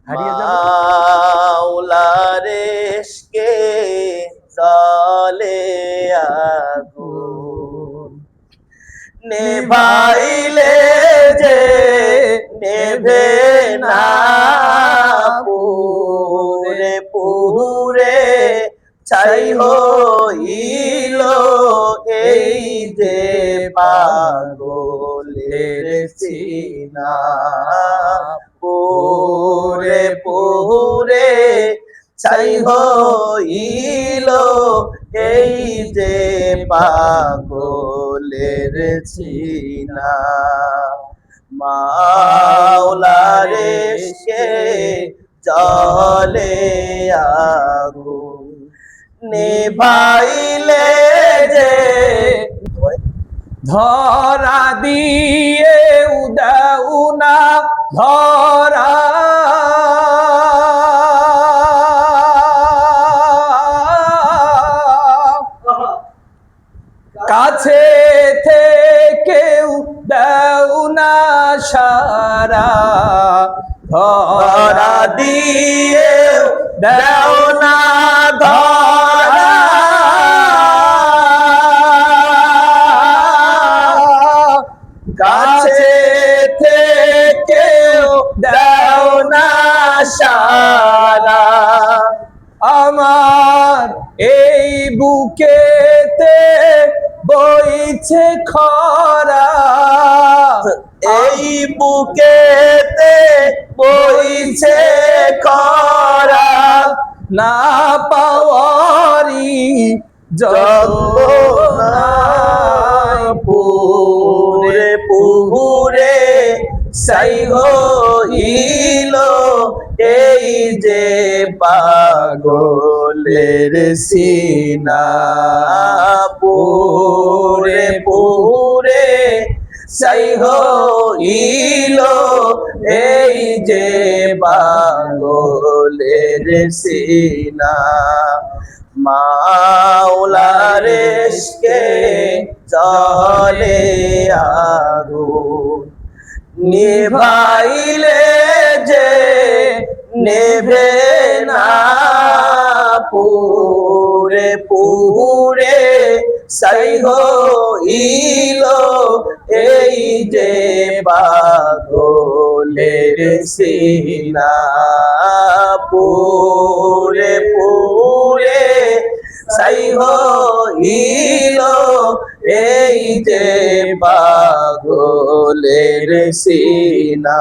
হারিয়ে যাব। মাওলার ইশকে জ্বলে আগুন, নেভাইলে যে নেভে না, পুরে পুরে ছাই হইল এই যে পাগলের সিনা, পুরে পুরে ছাই হইল এই যে পাগলের সিনা। মাওলার ইশকে জ্বলে আগুন, নেভাইলে যে ধরা দিয়ে উদাও না ধরা, কাছে থেকেও দাও না সারা, ধরা দিয়ে দাও না ধরা, কাছে থেকেও দাও না সারা। আমার এই বুকেতে বইছে খরা, এই বুকেতে বইছে খরা, না পাওয়ারি যন্ত্রণায় পুরে পুরে ছাই হইল এই যে পাগলের সিনা, পুরে পুরে ছাই হইল এই যে পাগলের সিনা। মাওলার ইশকে জ্বলে আগুন, নেভাইলে যে নেভে না, পুরে পুরে ছাই হইল এই যে পাগলের সিনা, পুরে পুরে ছাই হইল এই যে পাগলের সিনা।